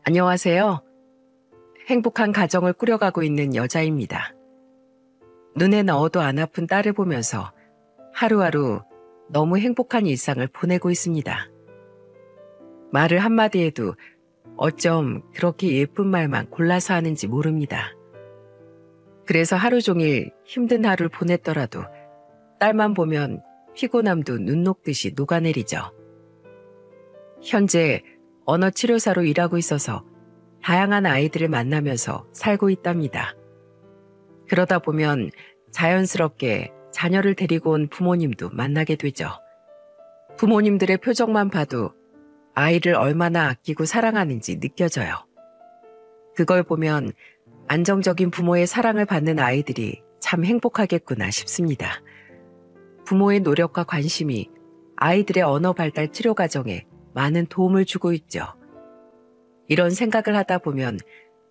안녕하세요. 행복한 가정을 꾸려가고 있는 여자입니다. 눈에 넣어도 안 아픈 딸을 보면서 하루하루 너무 행복한 일상을 보내고 있습니다. 말을 한마디 해도 어쩜 그렇게 예쁜 말만 골라서 하는지 모릅니다. 그래서 하루 종일 힘든 하루를 보냈더라도 딸만 보면 피곤함도 눈 녹듯이 녹아내리죠. 현재 언어치료사로 일하고 있어서 다양한 아이들을 만나면서 살고 있답니다. 그러다 보면 자연스럽게 자녀를 데리고 온 부모님도 만나게 되죠. 부모님들의 표정만 봐도 아이를 얼마나 아끼고 사랑하는지 느껴져요. 그걸 보면 안정적인 부모의 사랑을 받는 아이들이 참 행복하겠구나 싶습니다. 부모의 노력과 관심이 아이들의 언어 발달 치료 과정에 많은 도움을 주고 있죠. 이런 생각을 하다 보면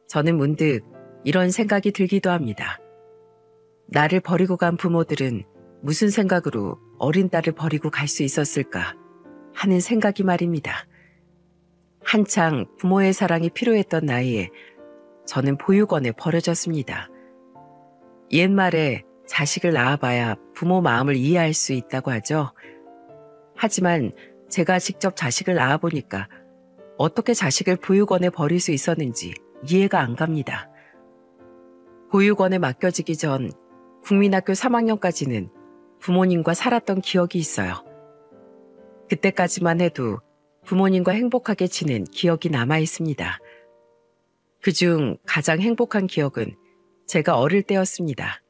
저는 문득 이런 생각이 들기도 합니다. 나를 버리고 간 부모들은 무슨 생각으로 어린 딸을 버리고 갈 수 있었을까 하는 생각이 말입니다. 한창 부모의 사랑이 필요했던 나이에 저는 보육원에 버려졌습니다. 옛말에 자식을 낳아봐야 부모 마음을 이해할 수 있다고 하죠. 하지만 제가 직접 자식을 낳아보니까 어떻게 자식을 보육원에 버릴 수 있었는지 이해가 안 갑니다. 보육원에 맡겨지기 전 국민학교 3학년까지는 부모님과 살았던 기억이 있어요. 그때까지만 해도 부모님과 행복하게 지낸 기억이 남아 있습니다. 그중 가장 행복한 기억은 제가 어릴 때였습니다.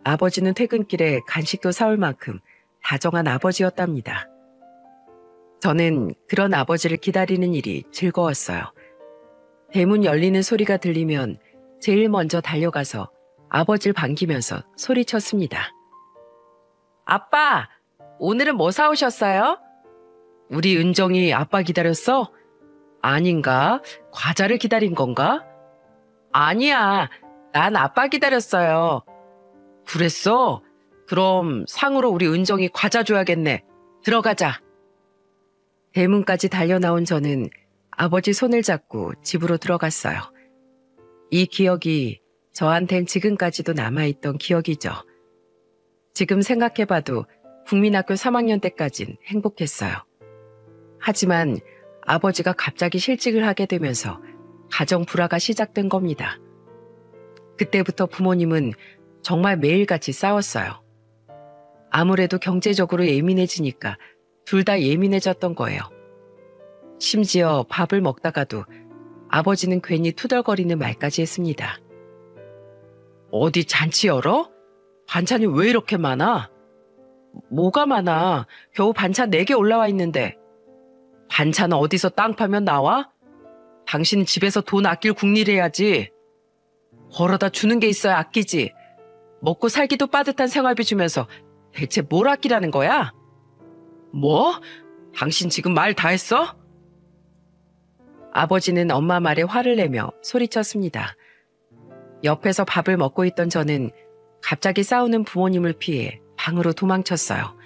아버지는 퇴근길에 간식도 사올 만큼 다정한 아버지였답니다. 저는 그런 아버지를 기다리는 일이 즐거웠어요. 대문 열리는 소리가 들리면 제일 먼저 달려가서 아버지를 반기면서 소리쳤습니다. 아빠, 오늘은 뭐 사오셨어요? 우리 은정이 아빠 기다렸어? 아닌가? 과자를 기다린 건가? 아니야, 난 아빠 기다렸어요. 그랬어? 그럼 상으로 우리 은정이 과자 줘야겠네. 들어가자. 대문까지 달려나온 저는 아버지 손을 잡고 집으로 들어갔어요. 이 기억이 저한텐 지금까지도 남아있던 기억이죠. 지금 생각해봐도 국민학교 3학년 때까진 행복했어요. 하지만 아버지가 갑자기 실직을 하게 되면서 가정 불화가 시작된 겁니다. 그때부터 부모님은 정말 매일같이 싸웠어요. 아무래도 경제적으로 예민해지니까 둘 다 예민해졌던 거예요. 심지어 밥을 먹다가도 아버지는 괜히 투덜거리는 말까지 했습니다. 어디 잔치 열어? 반찬이 왜 이렇게 많아? 뭐가 많아? 겨우 반찬 4개 올라와 있는데. 반찬은 어디서 땅 파면 나와? 당신 집에서 돈 아낄 궁리를 해야지. 벌어다 주는 게 있어야 아끼지. 먹고 살기도 빠듯한 생활비 주면서 대체 뭘 아끼라는 거야? 뭐? 당신 지금 말 다 했어? 아버지는 엄마 말에 화를 내며 소리쳤습니다. 옆에서 밥을 먹고 있던 저는 갑자기 싸우는 부모님을 피해 방으로 도망쳤어요.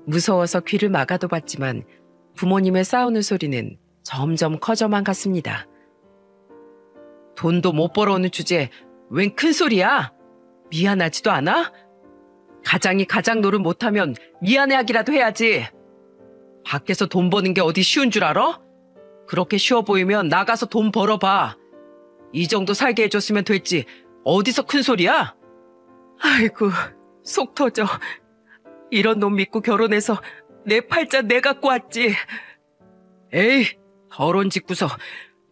무서워서 귀를 막아도 봤지만 부모님의 싸우는 소리는 점점 커져만 갔습니다. 돈도 못 벌어오는 주제에 웬 큰 소리야? 미안하지도 않아? 가장이 가장 노릇 못하면 미안해하기라도 해야지. 밖에서 돈 버는 게 어디 쉬운 줄 알아? 그렇게 쉬워 보이면 나가서 돈 벌어봐. 이 정도 살게 해줬으면 됐지. 어디서 큰 소리야? 아이고, 속 터져. 이런 놈 믿고 결혼해서 내 팔자 내 갖고 왔지. 에이, 더러운 짓구서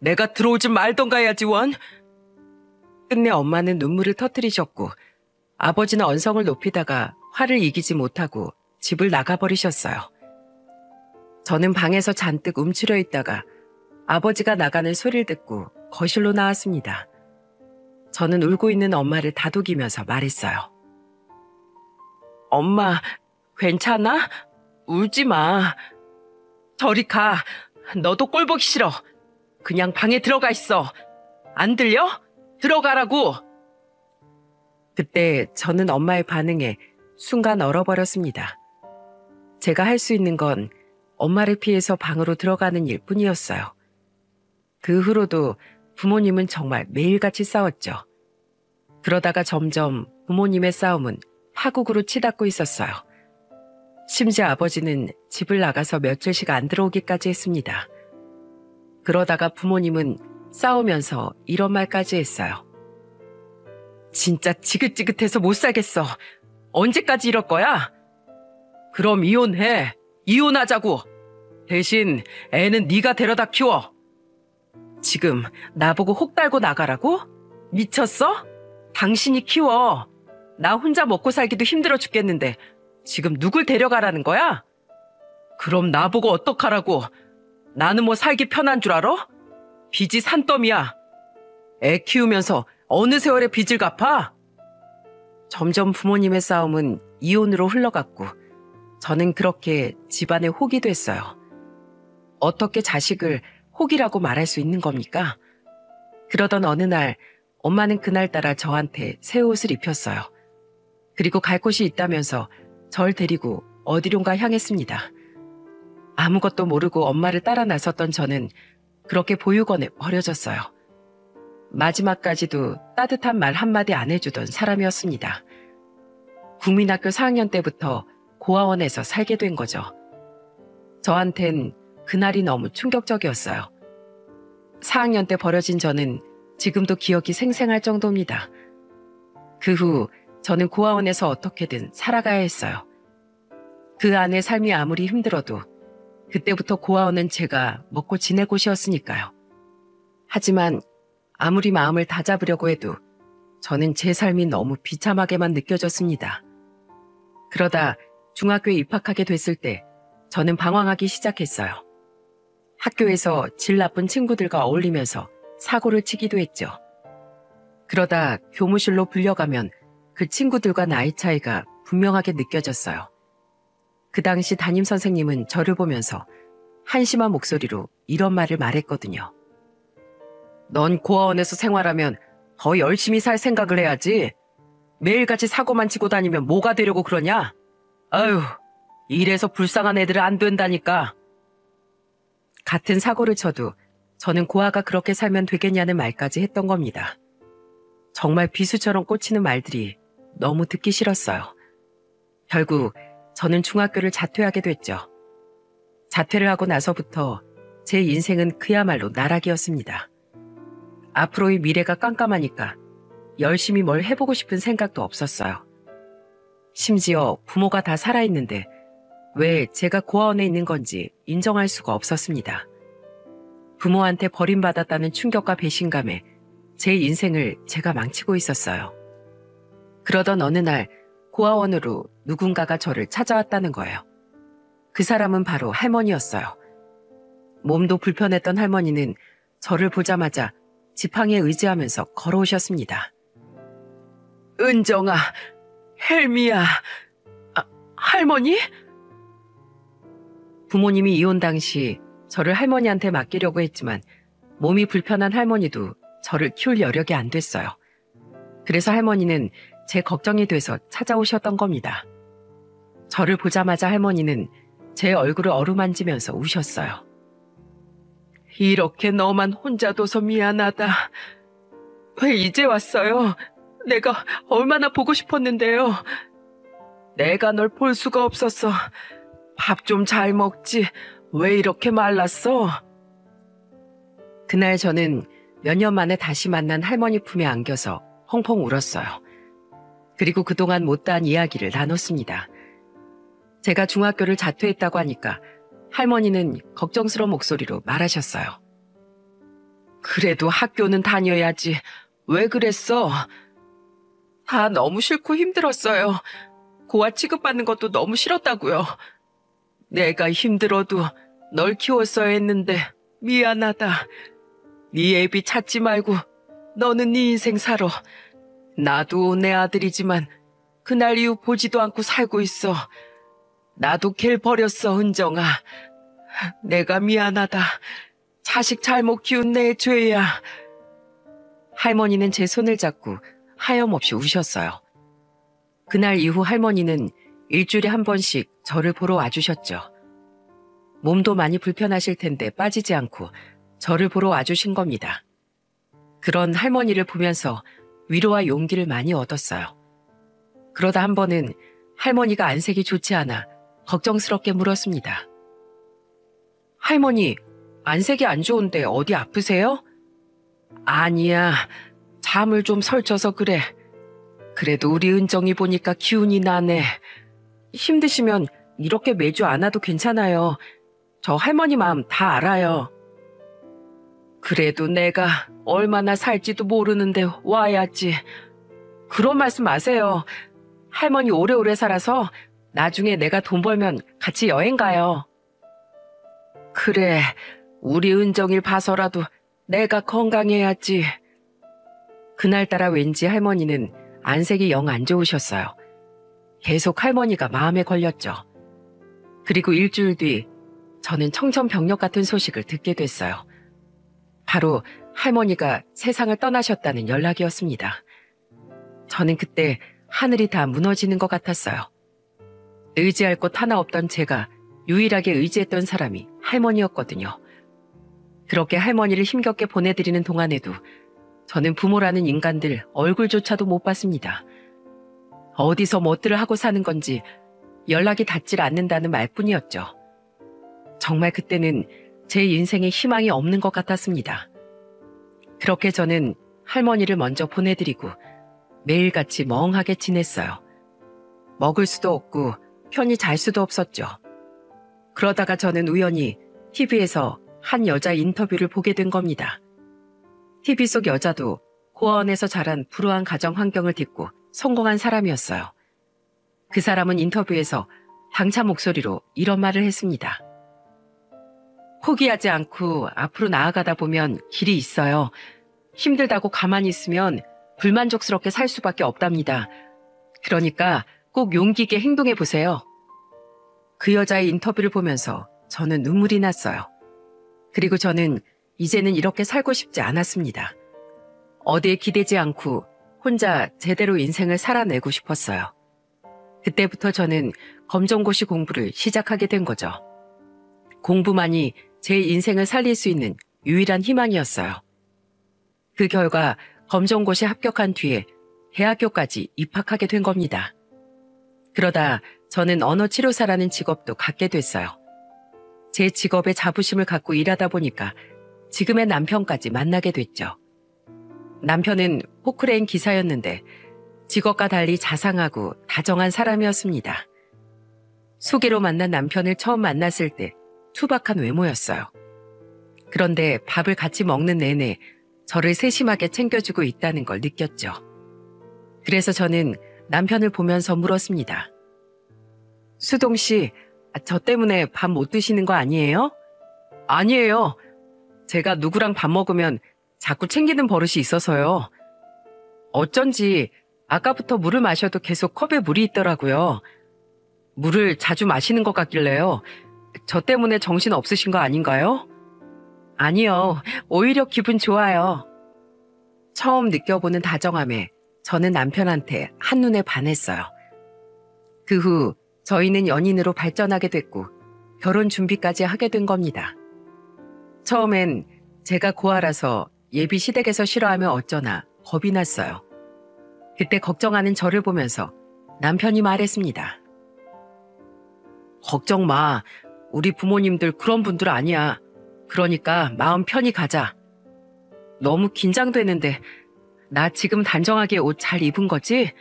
내가 들어오지 말던가 해야지 원. 끝내 엄마는 눈물을 터뜨리셨고 아버지는 언성을 높이다가 화를 이기지 못하고 집을 나가버리셨어요. 저는 방에서 잔뜩 움츠려 있다가 아버지가 나가는 소리를 듣고 거실로 나왔습니다. 저는 울고 있는 엄마를 다독이면서 말했어요. 엄마, 괜찮아? 울지 마. 저리 가. 너도 꼴 보기 싫어. 그냥 방에 들어가 있어. 안 들려? 들어가라고. 그때 저는 엄마의 반응에 순간 얼어버렸습니다. 제가 할 수 있는 건 엄마를 피해서 방으로 들어가는 일 뿐이었어요. 그 후로도 부모님은 정말 매일같이 싸웠죠. 그러다가 점점 부모님의 싸움은 파국으로 치닫고 있었어요. 심지어 아버지는 집을 나가서 며칠씩 안 들어오기까지 했습니다. 그러다가 부모님은 싸우면서 이런 말까지 했어요. 진짜 지긋지긋해서 못 살겠어. 언제까지 이럴 거야? 그럼 이혼해. 이혼하자고. 대신 애는 네가 데려다 키워. 지금 나보고 혹 달고 나가라고? 미쳤어? 당신이 키워. 나 혼자 먹고 살기도 힘들어 죽겠는데 지금 누굴 데려가라는 거야? 그럼 나보고 어떡하라고? 나는 뭐 살기 편한 줄 알아? 빚이 산더미야. 애 키우면서 어느 세월에 빚을 갚아? 점점 부모님의 싸움은 이혼으로 흘러갔고 저는 그렇게 집안의 혹이 됐어요. 어떻게 자식을 혹이라고 말할 수 있는 겁니까? 그러던 어느 날 엄마는 그날따라 저한테 새 옷을 입혔어요. 그리고 갈 곳이 있다면서 절 데리고 어디론가 향했습니다. 아무것도 모르고 엄마를 따라 나섰던 저는 그렇게 보육원에 버려졌어요. 마지막까지도 따뜻한 말 한마디 안 해주던 사람이었습니다. 국민학교 4학년 때부터 고아원에서 살게 된 거죠. 저한텐 그날이 너무 충격적이었어요. 4학년 때 버려진 저는 지금도 기억이 생생할 정도입니다. 그 후 저는 고아원에서 어떻게든 살아가야 했어요. 그 안의 삶이 아무리 힘들어도 그때부터 고아원은 제가 먹고 지낼 곳이었으니까요. 하지만 아무리 마음을 다잡으려고 해도 저는 제 삶이 너무 비참하게만 느껴졌습니다. 그러다 중학교에 입학하게 됐을 때 저는 방황하기 시작했어요. 학교에서 질 나쁜 친구들과 어울리면서 사고를 치기도 했죠. 그러다 교무실로 불려가면 그 친구들과 나이 차이가 분명하게 느껴졌어요. 그 당시 담임선생님은 저를 보면서 한심한 목소리로 이런 말을 말했거든요. 넌 고아원에서 생활하면 더 열심히 살 생각을 해야지. 매일같이 사고만 치고 다니면 뭐가 되려고 그러냐? 아유, 이래서 불쌍한 애들은 안 된다니까. 같은 사고를 쳐도 저는 고아가 그렇게 살면 되겠냐는 말까지 했던 겁니다. 정말 비수처럼 꽂히는 말들이 너무 듣기 싫었어요. 결국 저는 중학교를 자퇴하게 됐죠. 자퇴를 하고 나서부터 제 인생은 그야말로 나락이었습니다. 앞으로의 미래가 깜깜하니까 열심히 뭘 해보고 싶은 생각도 없었어요. 심지어 부모가 다 살아있는데 왜 제가 고아원에 있는 건지 인정할 수가 없었습니다. 부모한테 버림받았다는 충격과 배신감에 제 인생을 제가 망치고 있었어요. 그러던 어느 날 고아원으로 누군가가 저를 찾아왔다는 거예요. 그 사람은 바로 할머니였어요. 몸도 불편했던 할머니는 저를 보자마자 지팡이에 의지하면서 걸어오셨습니다. 은정아, 헬미야. 할머니? 부모님이 이혼 당시 저를 할머니한테 맡기려고 했지만 몸이 불편한 할머니도 저를 키울 여력이 안 됐어요. 그래서 할머니는 제 걱정이 돼서 찾아오셨던 겁니다. 저를 보자마자 할머니는 제 얼굴을 어루만지면서 우셨어요. 이렇게 너만 혼자 둬서 미안하다. 왜 이제 왔어요? 내가 얼마나 보고 싶었는데요. 내가 널 볼 수가 없었어. 밥 좀 잘 먹지. 왜 이렇게 말랐어? 그날 저는 몇 년 만에 다시 만난 할머니 품에 안겨서 펑펑 울었어요. 그리고 그동안 못다한 이야기를 나눴습니다. 제가 중학교를 자퇴했다고 하니까 할머니는 걱정스러운 목소리로 말하셨어요. 그래도 학교는 다녀야지. 왜 그랬어? 다 너무 싫고 힘들었어요. 고아 취급받는 것도 너무 싫었다고요. 내가 힘들어도 널 키웠어야 했는데 미안하다. 네 애비 찾지 말고 너는 네 인생 살아. 나도 내 아들이지만 그날 이후 보지도 않고 살고 있어. 나도 걔를 버렸어, 은정아. 내가 미안하다. 자식 잘못 키운 내 죄야. 할머니는 제 손을 잡고 하염없이 우셨어요. 그날 이후 할머니는 일주일에 한 번씩 저를 보러 와주셨죠. 몸도 많이 불편하실 텐데 빠지지 않고 저를 보러 와주신 겁니다. 그런 할머니를 보면서 위로와 용기를 많이 얻었어요. 그러다 한 번은 할머니가 안색이 좋지 않아 걱정스럽게 물었습니다. 할머니, 안색이 안 좋은데 어디 아프세요? 아니야, 잠을 좀 설쳐서 그래. 그래도 우리 은정이 보니까 기운이 나네. 힘드시면 이렇게 매주 안 와도 괜찮아요. 저 할머니 마음 다 알아요. 그래도 내가 얼마나 살지도 모르는데 와야지. 그런 말씀 마세요. 할머니 오래오래 살아서 나중에 내가 돈 벌면 같이 여행 가요. 그래, 우리 은정이를 봐서라도 내가 건강해야지. 그날따라 왠지 할머니는 안색이 영 안 좋으셨어요. 계속 할머니가 마음에 걸렸죠. 그리고 일주일 뒤 저는 청천벽력 같은 소식을 듣게 됐어요. 바로 할머니가 세상을 떠나셨다는 연락이었습니다. 저는 그때 하늘이 다 무너지는 것 같았어요. 의지할 곳 하나 없던 제가 유일하게 의지했던 사람이 할머니였거든요. 그렇게 할머니를 힘겹게 보내드리는 동안에도 저는 부모라는 인간들 얼굴조차도 못 봤습니다. 어디서 뭣들을 하고 사는 건지 연락이 닿질 않는다는 말뿐이었죠. 정말 그때는 제 인생에 희망이 없는 것 같았습니다. 그렇게 저는 할머니를 먼저 보내드리고 매일같이 멍하게 지냈어요. 먹을 수도 없고 편히 잘 수도 없었죠. 그러다가 저는 우연히 TV에서 한 여자 인터뷰를 보게 된 겁니다. TV 속 여자도 고아원에서 자란 불우한 가정 환경을 딛고 성공한 사람이었어요. 그 사람은 인터뷰에서 당찬 목소리로 이런 말을 했습니다. 포기하지 않고 앞으로 나아가다 보면 길이 있어요. 힘들다고 가만히 있으면 불만족스럽게 살 수밖에 없답니다. 그러니까 꼭 용기 있게 행동해 보세요. 그 여자의 인터뷰를 보면서 저는 눈물이 났어요. 그리고 저는 이제는 이렇게 살고 싶지 않았습니다. 어디에 기대지 않고 혼자 제대로 인생을 살아내고 싶었어요. 그때부터 저는 검정고시 공부를 시작하게 된 거죠. 공부만이 제 인생을 살릴 수 있는 유일한 희망이었어요. 그 결과 검정고시 합격한 뒤에 대학교까지 입학하게 된 겁니다. 그러다 저는 언어치료사라는 직업도 갖게 됐어요. 제 직업에 자부심을 갖고 일하다 보니까 지금의 남편까지 만나게 됐죠. 남편은 포크레인 기사였는데 직업과 달리 자상하고 다정한 사람이었습니다. 소개로 만난 남편을 처음 만났을 때 투박한 외모였어요. 그런데 밥을 같이 먹는 내내 저를 세심하게 챙겨주고 있다는 걸 느꼈죠. 그래서 저는 남편을 보면서 물었습니다. 수동 씨, 저 때문에 밥 못 드시는 거 아니에요? 아니에요. 제가 누구랑 밥 먹으면 자꾸 챙기는 버릇이 있어서요. 어쩐지 아까부터 물을 마셔도 계속 컵에 물이 있더라고요. 물을 자주 마시는 것 같길래요. 저 때문에 정신 없으신 거 아닌가요? 아니요. 오히려 기분 좋아요. 처음 느껴보는 다정함에 저는 남편한테 한눈에 반했어요. 그 후 저희는 연인으로 발전하게 됐고 결혼 준비까지 하게 된 겁니다. 처음엔 제가 고아라서 예비 시댁에서 싫어하면 어쩌나 겁이 났어요. 그때 걱정하는 저를 보면서 남편이 말했습니다. 걱정 마. 우리 부모님들 그런 분들 아니야. 그러니까 마음 편히 가자. 너무 긴장되는데 나 지금 단정하게 옷 잘 입은 거지?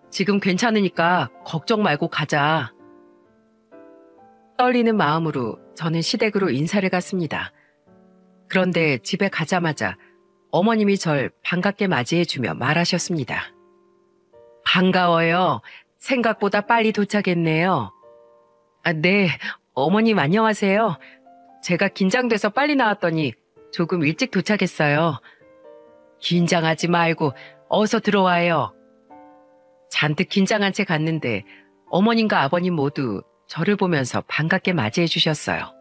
지금 괜찮으니까 걱정 말고 가자. 떨리는 마음으로 저는 시댁으로 인사를 갔습니다. 그런데 집에 가자마자 어머님이 절 반갑게 맞이해주며 말하셨습니다. 반가워요. 생각보다 빨리 도착했네요. 네, 어머님 안녕하세요. 제가 긴장돼서 빨리 나왔더니 조금 일찍 도착했어요. 긴장하지 말고 어서 들어와요. 잔뜩 긴장한 채 갔는데 어머님과 아버님 모두 저를 보면서 반갑게 맞이해 주셨어요.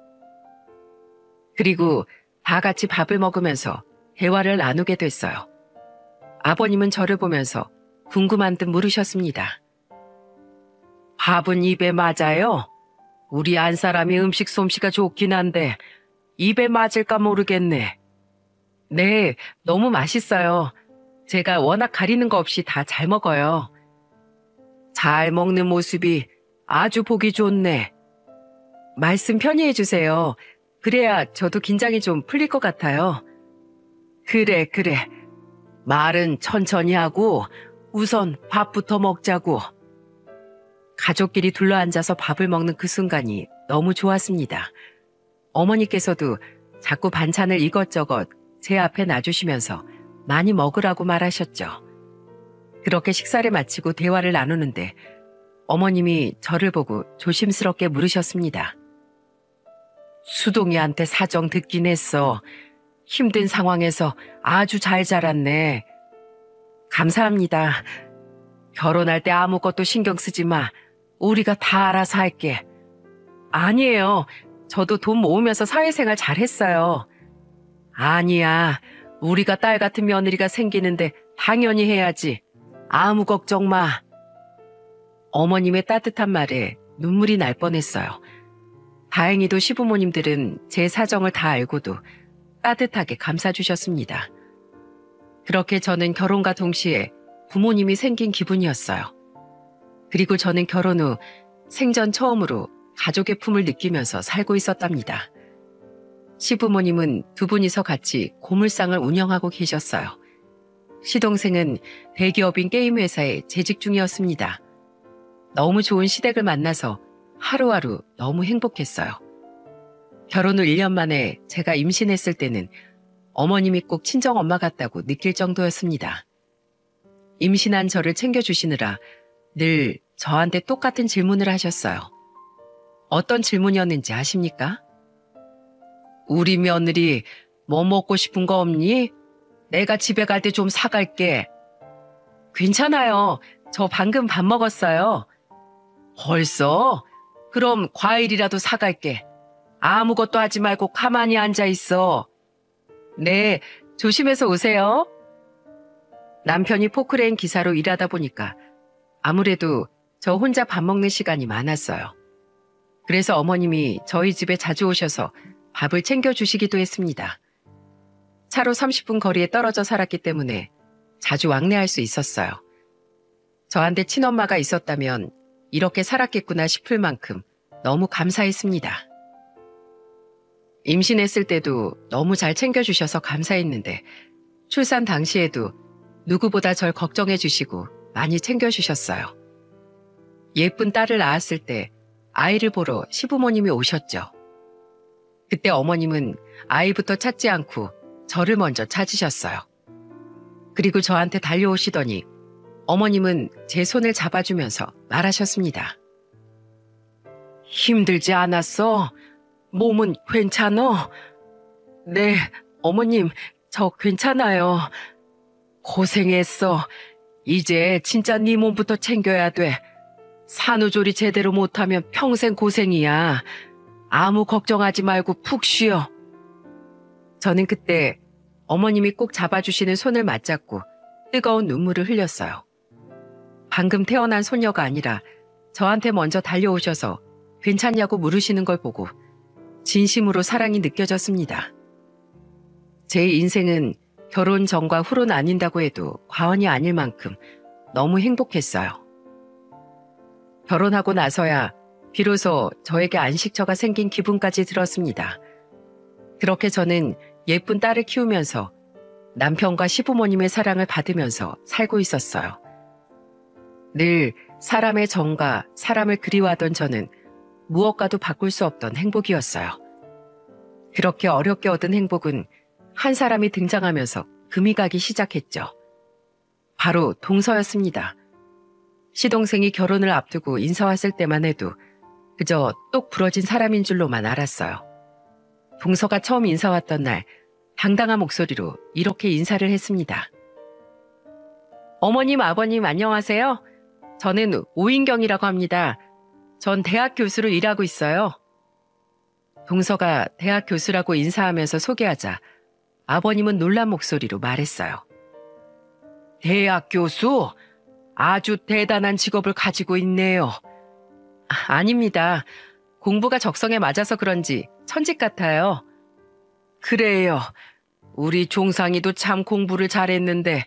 그리고 다 같이 밥을 먹으면서 대화를 나누게 됐어요. 아버님은 저를 보면서 궁금한 듯 물으셨습니다. 밥은 입에 맞아요? 우리 안 사람이 음식 솜씨가 좋긴 한데 입에 맞을까 모르겠네. 네, 너무 맛있어요. 제가 워낙 가리는 거 없이 다 잘 먹어요. 잘 먹는 모습이 아주 보기 좋네. 말씀 편히 해주세요. 그래야 저도 긴장이 좀 풀릴 것 같아요. 그래, 그래. 말은 천천히 하고 우선 밥부터 먹자고. 가족끼리 둘러앉아서 밥을 먹는 그 순간이 너무 좋았습니다. 어머니께서도 자꾸 반찬을 이것저것 제 앞에 놔주시면서 많이 먹으라고 말하셨죠. 그렇게 식사를 마치고 대화를 나누는데 어머님이 저를 보고 조심스럽게 물으셨습니다. 수동이한테 사정 듣긴 했어. 힘든 상황에서 아주 잘 자랐네. 감사합니다. 결혼할 때 아무것도 신경 쓰지 마. 우리가 다 알아서 할게. 아니에요. 저도 돈 모으면서 사회생활 잘했어요. 아니야. 우리가 딸 같은 며느리가 생기는데 당연히 해야지. 아무 걱정 마. 어머님의 따뜻한 말에 눈물이 날 뻔했어요. 다행히도 시부모님들은 제 사정을 다 알고도 따뜻하게 감싸주셨습니다. 그렇게 저는 결혼과 동시에 부모님이 생긴 기분이었어요. 그리고 저는 결혼 후 생전 처음으로 가족의 품을 느끼면서 살고 있었답니다. 시부모님은 두 분이서 같이 고물상을 운영하고 계셨어요. 시동생은 대기업인 게임 회사에 재직 중이었습니다. 너무 좋은 시댁을 만나서 하루하루 너무 행복했어요. 결혼 후 1년 만에 제가 임신했을 때는 어머님이 꼭 친정엄마 같다고 느낄 정도였습니다. 임신한 저를 챙겨주시느라 늘 저한테 똑같은 질문을 하셨어요. 어떤 질문이었는지 아십니까? 우리 며느리 뭐 먹고 싶은 거 없니? 내가 집에 갈 때 좀 사갈게. 괜찮아요. 저 방금 밥 먹었어요. 벌써? 그럼 과일이라도 사갈게. 아무것도 하지 말고 가만히 앉아 있어. 네, 조심해서 오세요. 남편이 포크레인 기사로 일하다 보니까 아무래도 저 혼자 밥 먹는 시간이 많았어요. 그래서 어머님이 저희 집에 자주 오셔서 밥을 챙겨주시기도 했습니다. 차로 30분 거리에 떨어져 살았기 때문에 자주 왕래할 수 있었어요. 저한테 친엄마가 있었다면 이렇게 살았겠구나 싶을 만큼 너무 감사했습니다. 임신했을 때도 너무 잘 챙겨주셔서 감사했는데 출산 당시에도 누구보다 절 걱정해 주시고 많이 챙겨주셨어요. 예쁜 딸을 낳았을 때 아이를 보러 시부모님이 오셨죠. 그때 어머님은 아이부터 찾지 않고 저를 먼저 찾으셨어요. 그리고 저한테 달려오시더니 어머님은 제 손을 잡아주면서 말하셨습니다. 힘들지 않았어? 몸은 괜찮어? 네, 어머님, 저 괜찮아요. 고생했어. 이제 진짜 네 몸부터 챙겨야 돼. 산후조리 제대로 못하면 평생 고생이야. 아무 걱정하지 말고 푹 쉬어. 저는 그때 어머님이 꼭 잡아주시는 손을 맞잡고 뜨거운 눈물을 흘렸어요. 방금 태어난 소녀가 아니라 저한테 먼저 달려오셔서 괜찮냐고 물으시는 걸 보고 진심으로 사랑이 느껴졌습니다. 제 인생은 결혼 전과 후로 나뉜다고 해도 과언이 아닐 만큼 너무 행복했어요. 결혼하고 나서야 비로소 저에게 안식처가 생긴 기분까지 들었습니다. 그렇게 저는 예쁜 딸을 키우면서 남편과 시부모님의 사랑을 받으면서 살고 있었어요. 늘 사람의 정과 사람을 그리워하던 저는 무엇과도 바꿀 수 없던 행복이었어요. 그렇게 어렵게 얻은 행복은 한 사람이 등장하면서 금이 가기 시작했죠. 바로 동서였습니다. 시동생이 결혼을 앞두고 인사 왔을 때만 해도 그저 똑 부러진 사람인 줄로만 알았어요. 동서가 처음 인사 왔던 날 당당한 목소리로 이렇게 인사를 했습니다. 어머님, 아버님 안녕하세요. 저는 오인경이라고 합니다. 전 대학 교수로 일하고 있어요. 동서가 대학 교수라고 인사하면서 소개하자 아버님은 놀란 목소리로 말했어요. 대학 교수? 아주 대단한 직업을 가지고 있네요. 아닙니다. 공부가 적성에 맞아서 그런지 천직 같아요. 그래요. 우리 종상이도 참 공부를 잘했는데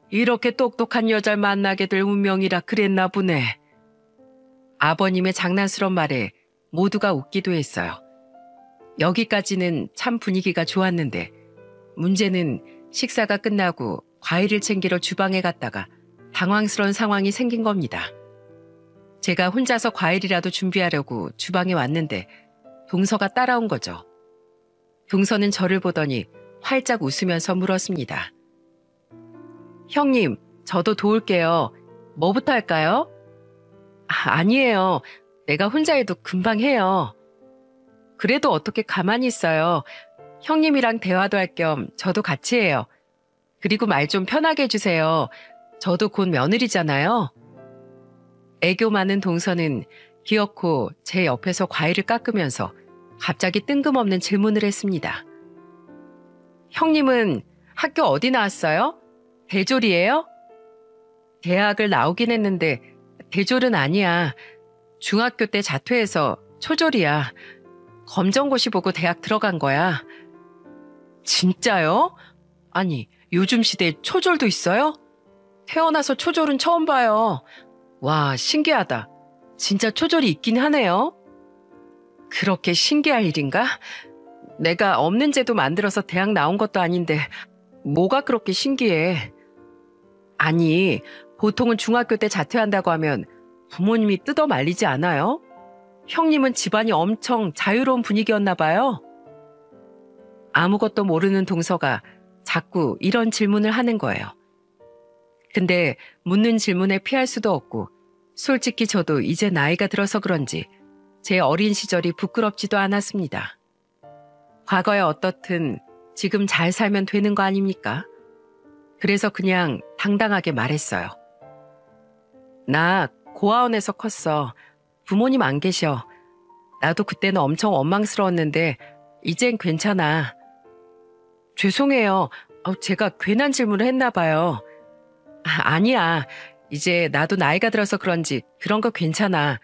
이렇게 똑똑한 여자를 만나게 될 운명이라 그랬나 보네. 아버님의 장난스러운 말에 모두가 웃기도 했어요. 여기까지는 참 분위기가 좋았는데 문제는 식사가 끝나고 과일을 챙기러 주방에 갔다가 당황스러운 상황이 생긴 겁니다. 제가 혼자서 과일이라도 준비하려고 주방에 왔는데 동서가 따라온 거죠. 동서는 저를 보더니 활짝 웃으면서 물었습니다. 형님, 저도 도울게요. 뭐부터 할까요? 아니에요. 내가 혼자 해도 금방 해요. 그래도 어떻게 가만히 있어요. 형님이랑 대화도 할 겸 저도 같이 해요. 그리고 말 좀 편하게 해주세요. 저도 곧 며느리잖아요. 애교 많은 동서는 기어코 제 옆에서 과일을 깎으면서 갑자기 뜬금없는 질문을 했습니다. 형님은 학교 어디 나왔어요? 대졸이에요? 대학을 나오긴 했는데 대졸은 아니야. 중학교 때 자퇴해서 초졸이야. 검정고시 보고 대학 들어간 거야. 진짜요? 아니, 요즘 시대에 초졸도 있어요? 태어나서 초졸은 처음 봐요. 와, 신기하다. 진짜 초졸이 있긴 하네요. 그렇게 신기할 일인가? 내가 없는 제도 만들어서 대학 나온 것도 아닌데 뭐가 그렇게 신기해? 아니, 보통은 중학교 때 자퇴한다고 하면 부모님이 뜯어 말리지 않아요? 형님은 집안이 엄청 자유로운 분위기였나 봐요. 아무것도 모르는 동서가 자꾸 이런 질문을 하는 거예요. 근데 묻는 질문에 피할 수도 없고 솔직히 저도 이제 나이가 들어서 그런지 제 어린 시절이 부끄럽지도 않았습니다. 과거에 어떻든 지금 잘 살면 되는 거 아닙니까? 그래서 그냥 당당하게 말했어요. 나 고아원에서 컸어. 부모님 안 계셔. 나도 그때는 엄청 원망스러웠는데 이젠 괜찮아. 죄송해요. 제가 괜한 질문을 했나 봐요. 아니야. 이제 나도 나이가 들어서 그런지 그런 거 괜찮아.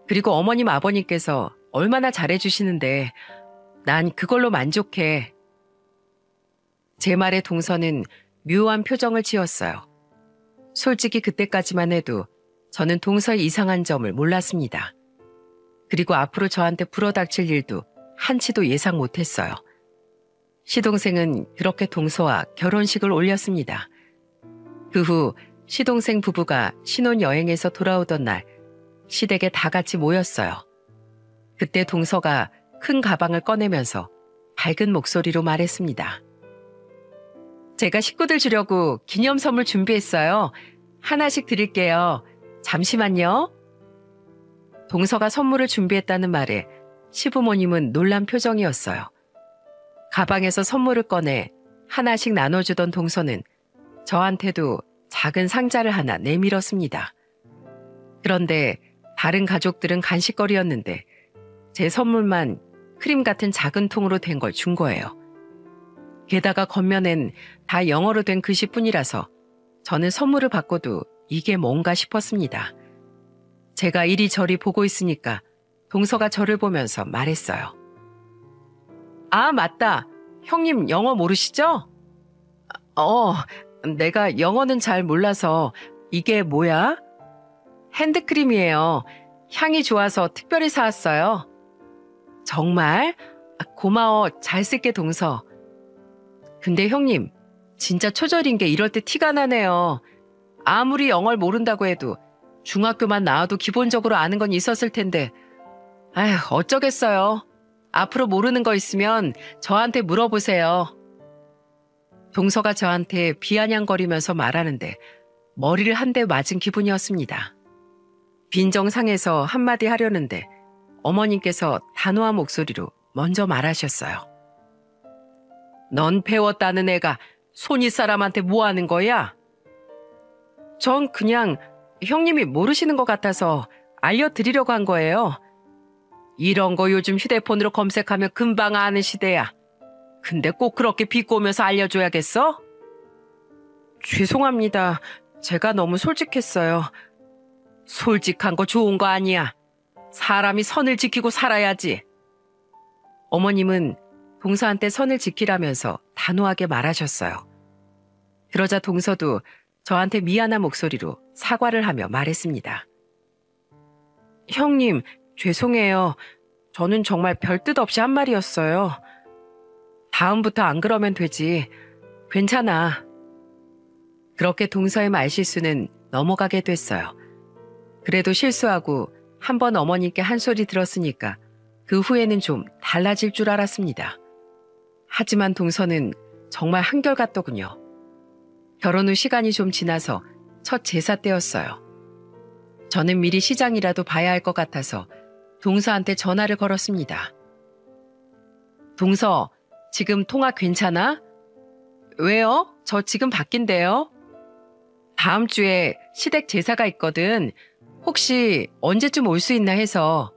그리고 어머님 아버님께서 얼마나 잘해주시는데 난 그걸로 만족해. 제 말에 동서는 묘한 표정을 지었어요. 솔직히 그때까지만 해도 저는 동서의 이상한 점을 몰랐습니다. 그리고 앞으로 저한테 불어닥칠 일도 한치도 예상 못했어요. 시동생은 그렇게 동서와 결혼식을 올렸습니다. 그 후 시동생 부부가 신혼여행에서 돌아오던 날 시댁에 다 같이 모였어요. 그때 동서가 큰 가방을 꺼내면서 밝은 목소리로 말했습니다. 제가 식구들 주려고 기념 선물 준비했어요. 하나씩 드릴게요. 잠시만요. 동서가 선물을 준비했다는 말에 시부모님은 놀란 표정이었어요. 가방에서 선물을 꺼내 하나씩 나눠주던 동서는 저한테도 작은 상자를 하나 내밀었습니다. 그런데 다른 가족들은 간식거리였는데 제 선물만 크림 같은 작은 통으로 된 걸 준 거예요. 게다가 겉면엔 다 영어로 된 글씨뿐이라서 저는 선물을 받고도 이게 뭔가 싶었습니다. 제가 이리저리 보고 있으니까 동서가 저를 보면서 말했어요. 아, 맞다. 형님 영어 모르시죠? 내가 영어는 잘 몰라서 이게 뭐야? 핸드크림이에요. 향이 좋아서 특별히 사왔어요. 정말? 고마워. 잘 쓸게 동서. 근데 형님, 진짜 초절인 게 이럴 때 티가 나네요. 아무리 영어를 모른다고 해도 중학교만 나와도 기본적으로 아는 건 있었을 텐데. 아휴, 어쩌겠어요. 앞으로 모르는 거 있으면 저한테 물어보세요. 동서가 저한테 비아냥거리면서 말하는데 머리를 한 대 맞은 기분이었습니다. 빈정상해서 한마디 하려는데 어머님께서 단호한 목소리로 먼저 말하셨어요. 넌 배웠다는 애가 손윗 사람한테 뭐 하는 거야? 전 그냥 형님이 모르시는 것 같아서 알려드리려고 한 거예요. 이런 거 요즘 휴대폰으로 검색하면 금방 아는 시대야. 근데 꼭 그렇게 비꼬면서 알려줘야겠어? 죄송합니다. 제가 너무 솔직했어요. 솔직한 거 좋은 거 아니야. 사람이 선을 지키고 살아야지. 어머님은 동서한테 선을 지키라면서 단호하게 말하셨어요. 그러자 동서도 저한테 미안한 목소리로 사과를 하며 말했습니다. 형님, 죄송해요. 저는 정말 별 뜻 없이 한 말이었어요. 다음부터 안 그러면 되지. 괜찮아. 그렇게 동서의 말실수는 넘어가게 됐어요. 그래도 실수하고 한 번 어머니께 한 소리 들었으니까 그 후에는 좀 달라질 줄 알았습니다. 하지만 동서는 정말 한결같더군요. 결혼 후 시간이 좀 지나서 첫 제사 때였어요. 저는 미리 시장이라도 봐야 할 것 같아서 동서한테 전화를 걸었습니다. 동서, 지금 통화 괜찮아? 왜요? 저 지금 바뀐대요. 다음 주에 시댁 제사가 있거든. 혹시 언제쯤 올 수 있나 해서.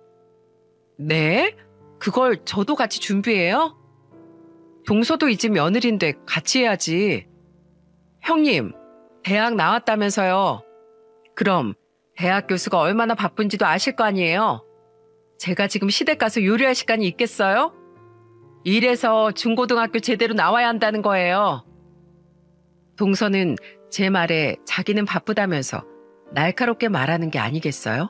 네? 그걸 저도 같이 준비해요? 동서도 이제 며느리인데 같이 해야지. 형님, 대학 나왔다면서요. 그럼 대학 교수가 얼마나 바쁜지도 아실 거 아니에요? 제가 지금 시댁 가서 요리할 시간이 있겠어요? 이래서 중고등학교 제대로 나와야 한다는 거예요. 동서는 제 말에 자기는 바쁘다면서 날카롭게 말하는 게 아니겠어요?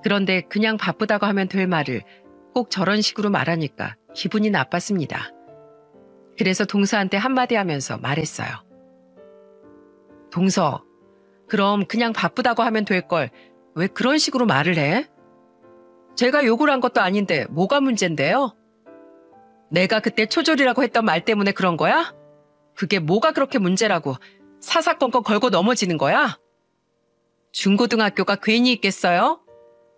그런데 그냥 바쁘다고 하면 될 말을 꼭 저런 식으로 말하니까 기분이 나빴습니다. 그래서 동서한테 한마디 하면서 말했어요. 동서, 그럼 그냥 바쁘다고 하면 될 걸 왜 그런 식으로 말을 해? 제가 욕을 한 것도 아닌데 뭐가 문제인데요? 내가 그때 초졸이라고 했던 말 때문에 그런 거야? 그게 뭐가 그렇게 문제라고 사사건건 걸고 넘어지는 거야? 중고등학교가 괜히 있겠어요?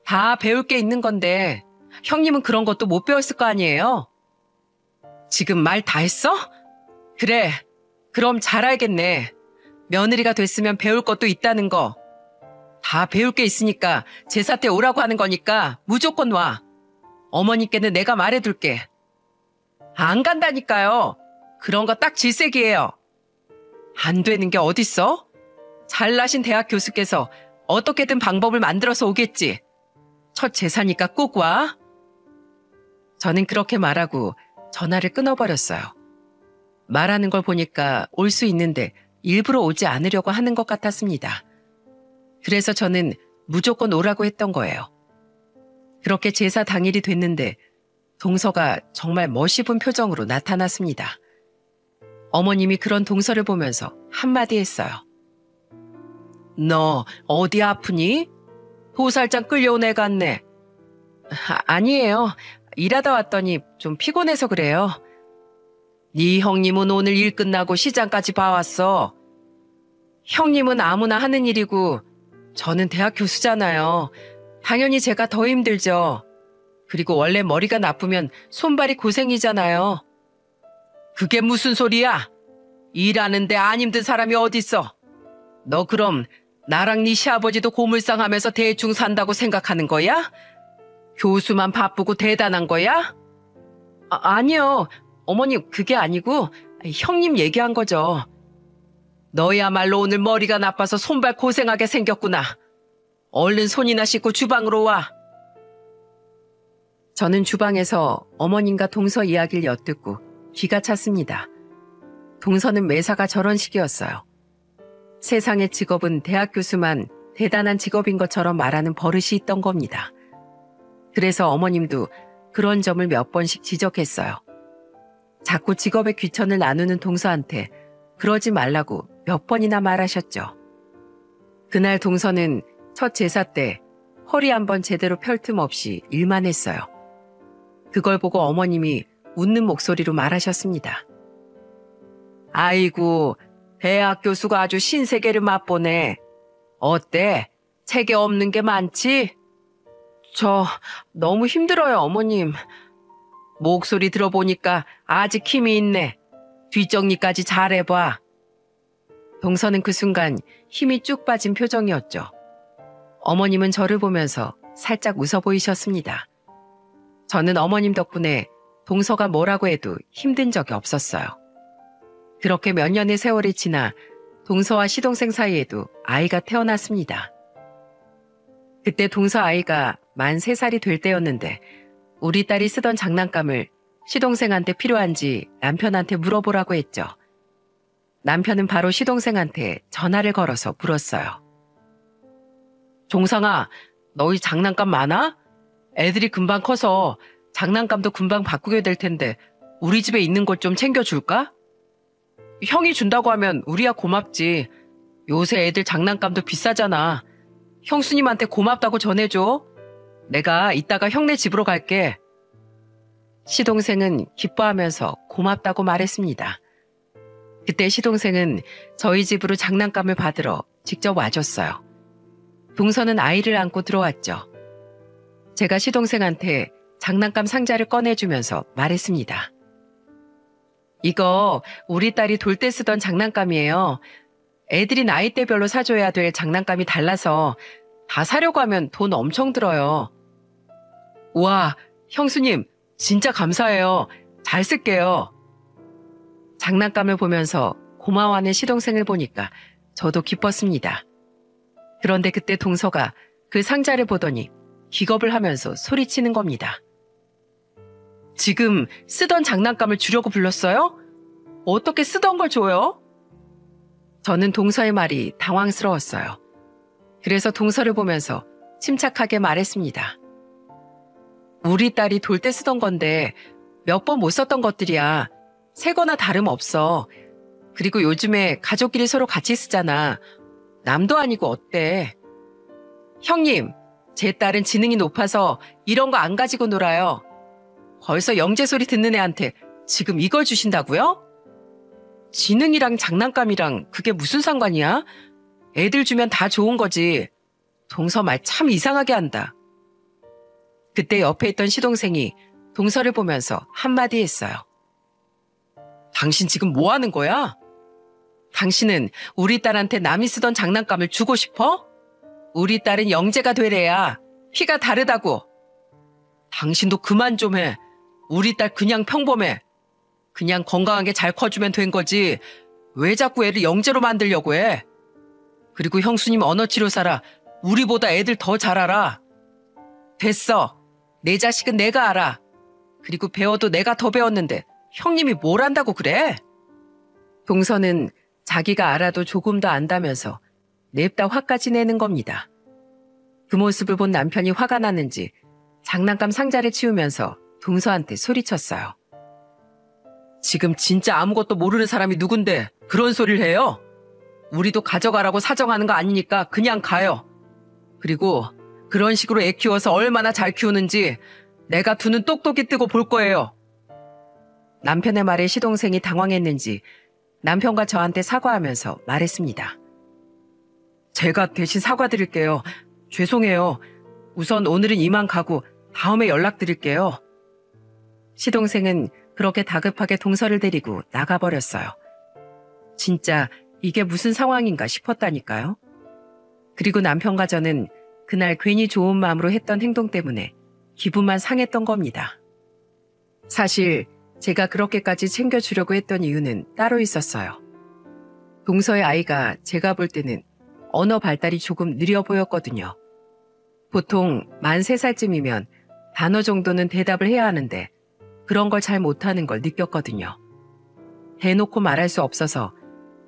다 배울 게 있는 건데 형님은 그런 것도 못 배웠을 거 아니에요? 지금 말 다 했어? 그래, 그럼 잘 알겠네. 며느리가 됐으면 배울 것도 있다는 거. 다 배울 게 있으니까 제사 때 오라고 하는 거니까 무조건 와. 어머니께는 내가 말해둘게. 안 간다니까요. 그런 거 딱 질색이에요. 안 되는 게 어딨어? 잘나신 대학 교수께서 어떻게든 방법을 만들어서 오겠지. 첫 제사니까 꼭 와. 저는 그렇게 말하고 전화를 끊어버렸어요. 말하는 걸 보니까 올 수 있는데 일부러 오지 않으려고 하는 것 같았습니다. 그래서 저는 무조건 오라고 했던 거예요. 그렇게 제사 당일이 됐는데 동서가 정말 멋있은 표정으로 나타났습니다. 어머님이 그런 동서를 보면서 한마디 했어요. 너 어디 아프니? 도살장 끌려온 애 같네. 아니에요. 일하다 왔더니 좀 피곤해서 그래요. 네 형님은 오늘 일 끝나고 시장까지 봐왔어. 형님은 아무나 하는 일이고 저는 대학 교수잖아요. 당연히 제가 더 힘들죠. 그리고 원래 머리가 나쁘면 손발이 고생이잖아요. 그게 무슨 소리야? 일하는데 안 힘든 사람이 어딨어? 너 그럼 나랑 네 시아버지도 고물상하면서 대충 산다고 생각하는 거야? 교수만 바쁘고 대단한 거야? 아니요. 어머니 그게 아니고 형님 얘기한 거죠. 너야말로 오늘 머리가 나빠서 손발 고생하게 생겼구나. 얼른 손이나 씻고 주방으로 와. 저는 주방에서 어머님과 동서 이야기를 엿듣고 귀가 찼습니다. 동서는 매사가 저런 식이었어요. 세상의 직업은 대학 교수만 대단한 직업인 것처럼 말하는 버릇이 있던 겁니다. 그래서 어머님도 그런 점을 몇 번씩 지적했어요. 자꾸 직업의 귀천을 나누는 동서한테 그러지 말라고 몇 번이나 말하셨죠. 그날 동서는 첫 제사 때 허리 한번 제대로 펼 틈 없이 일만 했어요. 그걸 보고 어머님이 웃는 목소리로 말하셨습니다. 아이고, 대학 교수가 아주 신세계를 맛보네. 어때? 체계 없는 게 많지? 저 너무 힘들어요, 어머님. 목소리 들어보니까 아직 힘이 있네. 뒷정리까지 잘해봐. 동서는 그 순간 힘이 쭉 빠진 표정이었죠. 어머님은 저를 보면서 살짝 웃어 보이셨습니다. 저는 어머님 덕분에 동서가 뭐라고 해도 힘든 적이 없었어요. 그렇게 몇 년의 세월이 지나 동서와 시동생 사이에도 아이가 태어났습니다. 그때 동서 아이가 만 3살이 될 때였는데 우리 딸이 쓰던 장난감을 시동생한테 필요한지 남편한테 물어보라고 했죠. 남편은 바로 시동생한테 전화를 걸어서 물었어요. 종상아, 너희 장난감 많아? 애들이 금방 커서 장난감도 금방 바꾸게 될 텐데 우리 집에 있는 것 좀 챙겨줄까? 형이 준다고 하면 우리야 고맙지. 요새 애들 장난감도 비싸잖아. 형수님한테 고맙다고 전해줘. 내가 이따가 형네 집으로 갈게. 시동생은 기뻐하면서 고맙다고 말했습니다. 그때 시동생은 저희 집으로 장난감을 받으러 직접 와줬어요. 동서는 아이를 안고 들어왔죠. 제가 시동생한테 장난감 상자를 꺼내주면서 말했습니다. 이거 우리 딸이 돌 때 쓰던 장난감이에요. 애들이 나이대별로 사줘야 될 장난감이 달라서 다 사려고 하면 돈 엄청 들어요. 우와, 형수님 진짜 감사해요. 잘 쓸게요. 장난감을 보면서 고마워하는 시동생을 보니까 저도 기뻤습니다. 그런데 그때 동서가 그 상자를 보더니 기겁을 하면서 소리치는 겁니다. 지금 쓰던 장난감을 주려고 불렀어요? 어떻게 쓰던 걸 줘요? 저는 동서의 말이 당황스러웠어요. 그래서 동서를 보면서 침착하게 말했습니다. 우리 딸이 돌 때 쓰던 건데 몇 번 못 썼던 것들이야. 새 거나 다름없어. 그리고 요즘에 가족끼리 서로 같이 쓰잖아. 남도 아니고 어때? 형님, 제 딸은 지능이 높아서 이런 거 안 가지고 놀아요. 벌써 영재 소리 듣는 애한테 지금 이걸 주신다고요? 지능이랑 장난감이랑 그게 무슨 상관이야? 애들 주면 다 좋은 거지. 동서 말 참 이상하게 한다. 그때 옆에 있던 시동생이 동서를 보면서 한마디 했어요. 당신 지금 뭐 하는 거야? 당신은 우리 딸한테 남이 쓰던 장난감을 주고 싶어? 우리 딸은 영재가 되래야. 피가 다르다고. 당신도 그만 좀 해. 우리 딸 그냥 평범해. 그냥 건강하게 잘 커주면 된 거지. 왜 자꾸 애를 영재로 만들려고 해? 그리고 형수님 언어치료사라 우리보다 애들 더 잘 알아. 됐어. 내 자식은 내가 알아. 그리고 배워도 내가 더 배웠는데 형님이 뭘 안다고 그래? 동서는 자기가 알아도 조금 더 안다면서 냅다 화까지 내는 겁니다. 그 모습을 본 남편이 화가 나는지 장난감 상자를 치우면서 동서한테 소리쳤어요. 지금 진짜 아무것도 모르는 사람이 누군데 그런 소리를 해요? 우리도 가져가라고 사정하는 거 아니니까 그냥 가요. 그리고 그런 식으로 애 키워서 얼마나 잘 키우는지 내가 두 눈 똑똑히 뜨고 볼 거예요. 남편의 말에 시동생이 당황했는지 남편과 저한테 사과하면서 말했습니다. 제가 대신 사과드릴게요. 죄송해요. 우선 오늘은 이만 가고 다음에 연락드릴게요. 시동생은 그렇게 다급하게 동서를 데리고 나가버렸어요. 진짜 이게 무슨 상황인가 싶었다니까요. 그리고 남편과 저는 그날 괜히 좋은 마음으로 했던 행동 때문에 기분만 상했던 겁니다. 사실 제가 그렇게까지 챙겨주려고 했던 이유는 따로 있었어요. 동서의 아이가 제가 볼 때는 언어 발달이 조금 느려 보였거든요. 보통 만 3살쯤이면 단어 정도는 대답을 해야 하는데 그런 걸 잘 못하는 걸 느꼈거든요. 대놓고 말할 수 없어서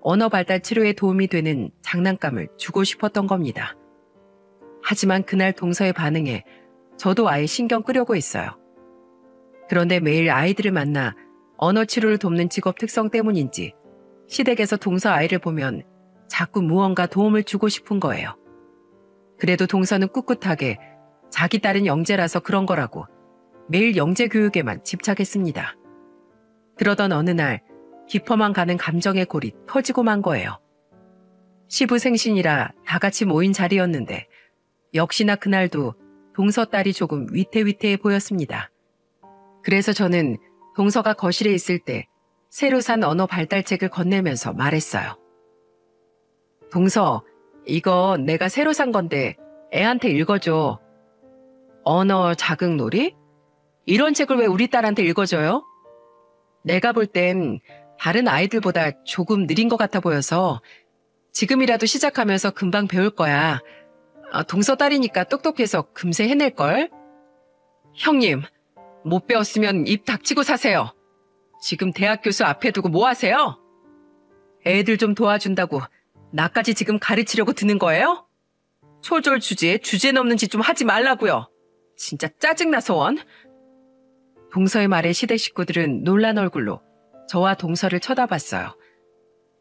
언어 발달 치료에 도움이 되는 장난감을 주고 싶었던 겁니다. 하지만 그날 동서의 반응에 저도 아예 신경 끄려고 했어요. 그런데 매일 아이들을 만나 언어 치료를 돕는 직업 특성 때문인지 시댁에서 동서 아이를 보면 자꾸 무언가 도움을 주고 싶은 거예요. 그래도 동서는 꿋꿋하게 자기 딸은 영재라서 그런 거라고 매일 영재 교육에만 집착했습니다. 그러던 어느 날 깊어만 가는 감정의 골이 터지고 만 거예요. 시부생신이라 다 같이 모인 자리였는데 역시나 그날도 동서 딸이 조금 위태위태해 보였습니다. 그래서 저는 동서가 거실에 있을 때 새로 산 언어 발달책을 건네면서 말했어요. 동서, 이거 내가 새로 산 건데 애한테 읽어줘. 언어 자극놀이? 이런 책을 왜 우리 딸한테 읽어줘요? 내가 볼 땐 다른 아이들보다 조금 느린 것 같아 보여서 지금이라도 시작하면서 금방 배울 거야. 동서 딸이니까 똑똑해서 금세 해낼걸? 형님, 못 배웠으면 입 닥치고 사세요. 지금 대학 교수 앞에 두고 뭐 하세요? 애들 좀 도와준다고 나까지 지금 가르치려고 드는 거예요? 초졸 주제에 주제 넘는 짓 좀 하지 말라고요. 진짜 짜증나서 원. 동서의 말에 시댁 식구들은 놀란 얼굴로 저와 동서를 쳐다봤어요.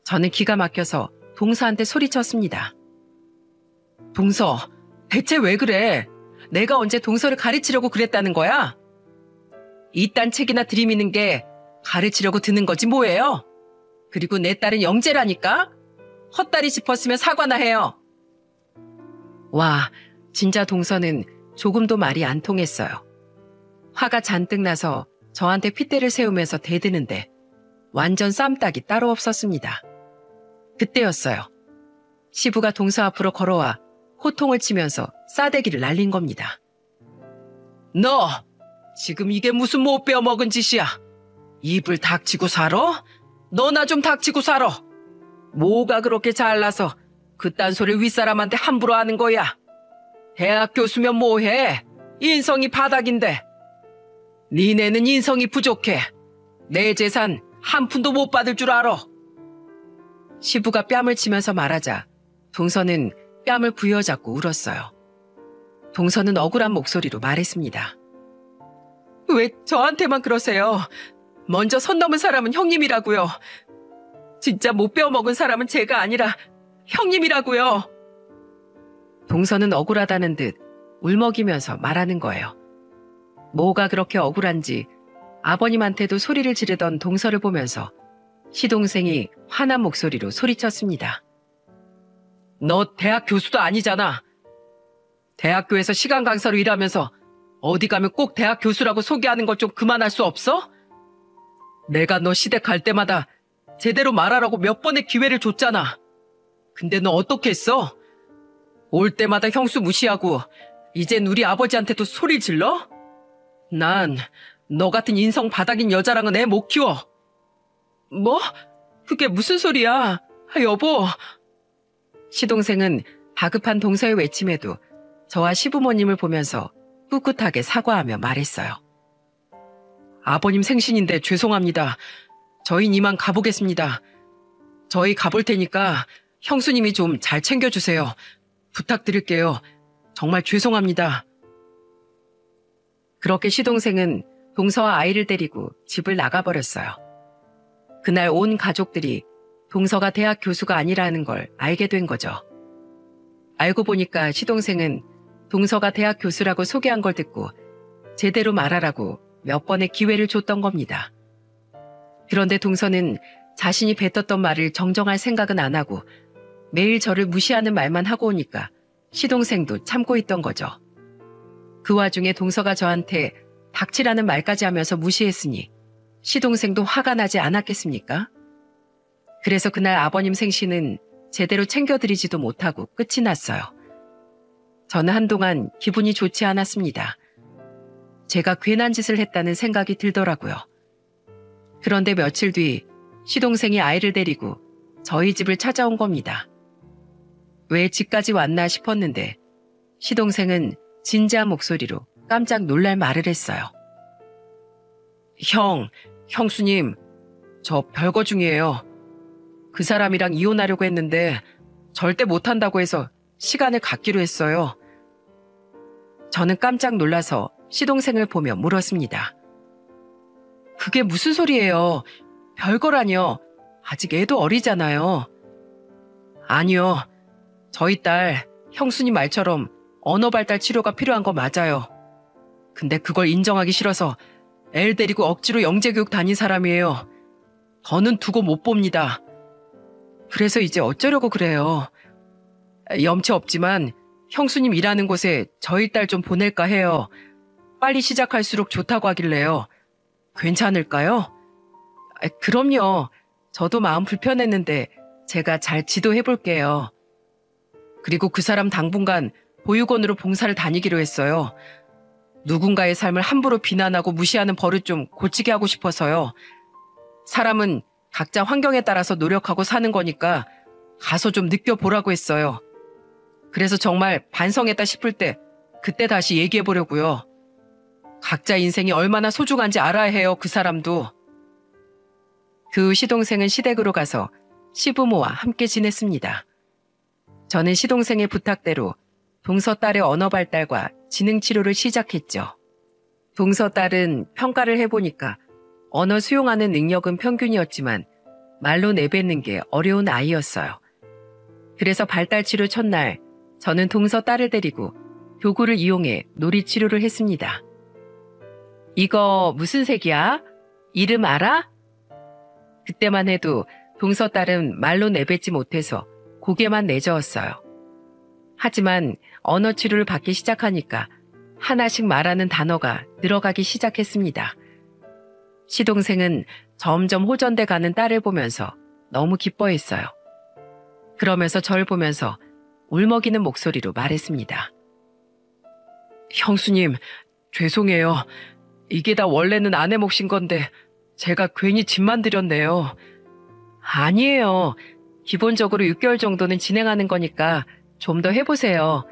저는 기가 막혀서 동서한테 소리쳤습니다. 동서, 대체 왜 그래? 내가 언제 동서를 가르치려고 그랬다는 거야? 이딴 책이나 들이미는 게 가르치려고 드는 거지 뭐예요? 그리고 내 딸은 영재라니까? 헛다리 짚었으면 사과나 해요. 와, 진짜 동서는 조금도 말이 안 통했어요. 화가 잔뜩 나서 저한테 핏대를 세우면서 대드는데 완전 쌈딱이 따로 없었습니다. 그때였어요. 시부가 동서 앞으로 걸어와 호통을 치면서 싸대기를 날린 겁니다. 너 지금 이게 무슨 못 배워먹은 짓이야? 입을 닥치고 살아? 너나 좀 닥치고 살아. 뭐가 그렇게 잘나서 그딴 소리 윗사람한테 함부로 하는 거야? 대학 교수면 뭐해? 인성이 바닥인데. 니네는 인성이 부족해. 내 재산 한 푼도 못 받을 줄 알아. 시부가 뺨을 치면서 말하자 동서는 뺨을 부여잡고 울었어요. 동서는 억울한 목소리로 말했습니다. 왜 저한테만 그러세요? 먼저 선 넘은 사람은 형님이라고요. 진짜 못 배워먹은 사람은 제가 아니라 형님이라고요. 동서는 억울하다는 듯 울먹이면서 말하는 거예요. 뭐가 그렇게 억울한지 아버님한테도 소리를 지르던 동서를 보면서 시동생이 화난 목소리로 소리쳤습니다. 너 대학 교수도 아니잖아. 대학교에서 시간 강사로 일하면서 어디 가면 꼭 대학 교수라고 소개하는 것 좀 그만할 수 없어? 내가 너 시댁 갈 때마다 제대로 말하라고 몇 번의 기회를 줬잖아. 근데 너 어떻게 했어? 올 때마다 형수 무시하고 이젠 우리 아버지한테도 소리 질러? 난 너 같은 인성 바닥인 여자랑은 애 못 키워. 뭐? 그게 무슨 소리야? 여보. 시동생은 다급한 동서의 외침에도 저와 시부모님을 보면서 꿋꿋하게 사과하며 말했어요. 아버님 생신인데 죄송합니다. 저희 이만 가보겠습니다. 저희 가볼 테니까 형수님이 좀 잘 챙겨주세요. 부탁드릴게요. 정말 죄송합니다. 그렇게 시동생은 동서와 아이를 데리고 집을 나가버렸어요. 그날 온 가족들이 동서가 대학 교수가 아니라는 걸 알게 된 거죠. 알고 보니까 시동생은 동서가 대학 교수라고 소개한 걸 듣고 제대로 말하라고 몇 번의 기회를 줬던 겁니다. 그런데 동서는 자신이 뱉었던 말을 정정할 생각은 안 하고 매일 저를 무시하는 말만 하고 오니까 시동생도 참고 있던 거죠. 그 와중에 동서가 저한테 닥치라는 말까지 하면서 무시했으니 시동생도 화가 나지 않았겠습니까? 그래서 그날 아버님 생신은 제대로 챙겨드리지도 못하고 끝이 났어요. 저는 한동안 기분이 좋지 않았습니다. 제가 괜한 짓을 했다는 생각이 들더라고요. 그런데 며칠 뒤 시동생이 아이를 데리고 저희 집을 찾아온 겁니다. 왜 집까지 왔나 싶었는데 시동생은 진지한 목소리로 깜짝 놀랄 말을 했어요. 형수님, 저 별거 중이에요. 그 사람이랑 이혼하려고 했는데 절대 못한다고 해서 시간을 갖기로 했어요. 저는 깜짝 놀라서 시동생을 보며 물었습니다. 그게 무슨 소리예요? 별거라뇨. 아직 애도 어리잖아요. 아니요. 저희 딸 형수님 말처럼 언어 발달 치료가 필요한 거 맞아요. 근데 그걸 인정하기 싫어서 애를 데리고 억지로 영재교육 다닌 사람이에요. 더는 두고 못 봅니다. 그래서 이제 어쩌려고 그래요. 염치 없지만 형수님 일하는 곳에 저희 딸 좀 보낼까 해요. 빨리 시작할수록 좋다고 하길래요. 괜찮을까요? 그럼요. 저도 마음 불편했는데 제가 잘 지도해볼게요. 그리고 그 사람 당분간 보육원으로 봉사를 다니기로 했어요. 누군가의 삶을 함부로 비난하고 무시하는 버릇 좀 고치게 하고 싶어서요. 사람은 각자 환경에 따라서 노력하고 사는 거니까 가서 좀 느껴보라고 했어요. 그래서 정말 반성했다 싶을 때 그때 다시 얘기해보려고요. 각자 인생이 얼마나 소중한지 알아야 해요, 그 사람도. 그 후 시동생은 시댁으로 가서 시부모와 함께 지냈습니다. 저는 시동생의 부탁대로 동서 딸의 언어 발달과 지능 치료를 시작했죠. 동서 딸은 평가를 해보니까 언어 수용하는 능력은 평균이었지만 말로 내뱉는 게 어려운 아이였어요. 그래서 발달치료 첫날 저는 동서 딸을 데리고 교구를 이용해 놀이치료를 했습니다. 이거 무슨 색이야? 이름 알아? 그때만 해도 동서 딸은 말로 내뱉지 못해서 고개만 내저었어요. 하지만 언어 치료를 받기 시작하니까 하나씩 말하는 단어가 늘어가기 시작했습니다. 시동생은 점점 호전돼 가는 딸을 보면서 너무 기뻐했어요. 그러면서 절 보면서 울먹이는 목소리로 말했습니다. 형수님, 죄송해요. 이게 다 원래는 아내 몫인 건데 제가 괜히 짐만 들였네요. 아니에요. 기본적으로 6개월 정도는 진행하는 거니까 좀 더 해보세요.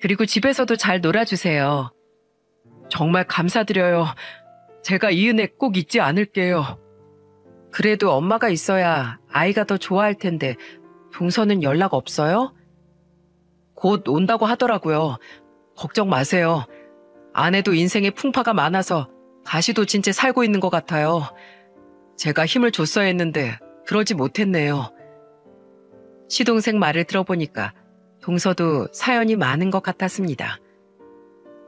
그리고 집에서도 잘 놀아주세요. 정말 감사드려요. 제가 이 은혜 꼭 잊지 않을게요. 그래도 엄마가 있어야 아이가 더 좋아할 텐데 동서는 연락 없어요? 곧 온다고 하더라고요. 걱정 마세요. 아내도 인생에 풍파가 많아서 가시도진째 살고 있는 것 같아요. 제가 힘을 줬어야 했는데 그러지 못했네요. 시동생 말을 들어보니까 동서도 사연이 많은 것 같았습니다.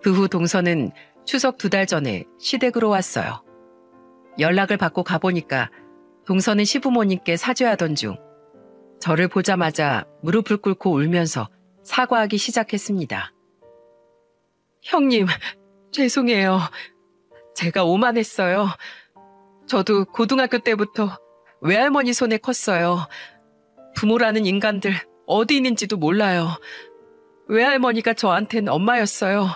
그 후 동서는 추석 2달 전에 시댁으로 왔어요. 연락을 받고 가보니까 동서는 시부모님께 사죄하던 중 저를 보자마자 무릎을 꿇고 울면서 사과하기 시작했습니다. 형님, 죄송해요. 제가 오만했어요. 저도 고등학교 때부터 외할머니 손에 컸어요. 부모라는 인간들 어디 있는지도 몰라요. 외할머니가 저한텐 엄마였어요.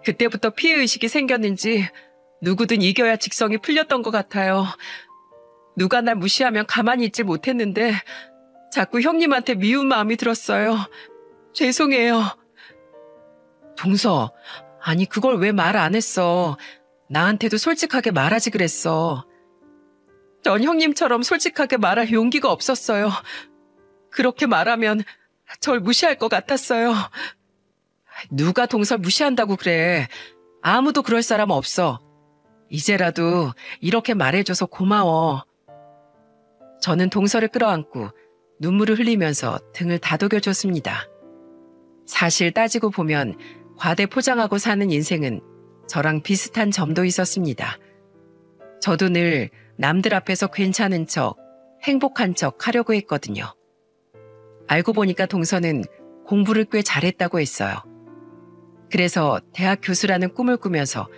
그때부터 피해의식이 생겼는지 누구든 이겨야 직성이 풀렸던 것 같아요. 누가 날 무시하면 가만히 있지 못했는데 자꾸 형님한테 미운 마음이 들었어요. 죄송해요. 동서, 아니 그걸 왜 말 안 했어. 나한테도 솔직하게 말하지 그랬어. 전 형님처럼 솔직하게 말할 용기가 없었어요. 그렇게 말하면 절 무시할 것 같았어요. 누가 동서 무시한다고 그래. 아무도 그럴 사람 없어. 이제라도 이렇게 말해줘서 고마워. 저는 동서를 끌어안고 눈물을 흘리면서 등을 다독여줬습니다. 사실 따지고 보면 과대 포장하고 사는 인생은 저랑 비슷한 점도 있었습니다. 저도 늘 남들 앞에서 괜찮은 척, 행복한 척 하려고 했거든요. 알고 보니까 동서는 공부를 꽤 잘했다고 했어요. 그래서 대학 교수라는 꿈을 꾸면서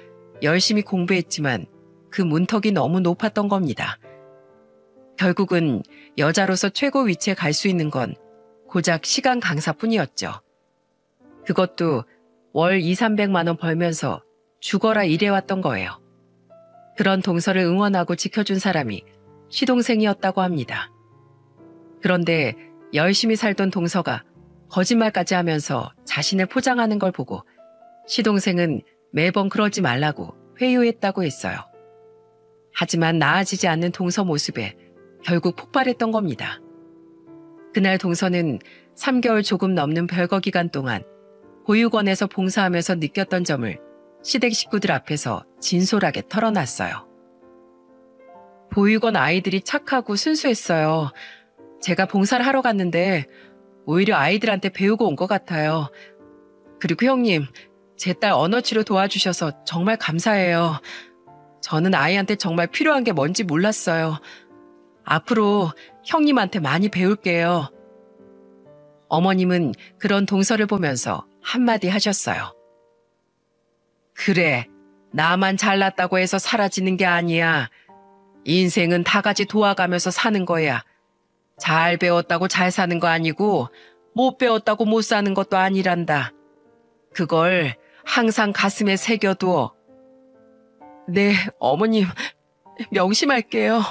열심히 공부했지만 그 문턱이 너무 높았던 겁니다. 결국은 여자로서 최고 위치에 갈 수 있는 건 고작 시간 강사뿐이었죠. 그것도 월 200~300만 원 벌면서 죽어라 일해왔던 거예요. 그런 동서를 응원하고 지켜준 사람이 시동생이었다고 합니다. 그런데 열심히 살던 동서가 거짓말까지 하면서 자신을 포장하는 걸 보고 시동생은 매번 그러지 말라고 회유했다고 했어요. 하지만 나아지지 않는 동서 모습에 결국 폭발했던 겁니다. 그날 동서는 3개월 조금 넘는 별거 기간 동안 보육원에서 봉사하면서 느꼈던 점을 시댁 식구들 앞에서 진솔하게 털어놨어요. 보육원 아이들이 착하고 순수했어요. 제가 봉사를 하러 갔는데 오히려 아이들한테 배우고 온 것 같아요. 그리고 형님, 제 딸 언어치료 도와주셔서 정말 감사해요. 저는 아이한테 정말 필요한 게 뭔지 몰랐어요. 앞으로 형님한테 많이 배울게요. 어머님은 그런 동서를 보면서 한마디 하셨어요. 그래, 나만 잘났다고 해서 사라지는 게 아니야. 인생은 다 같이 도와가면서 사는 거야. 잘 배웠다고 잘 사는 거 아니고 못 배웠다고 못 사는 것도 아니란다. 그걸 항상 가슴에 새겨두어. 네, 어머님, 명심할게요.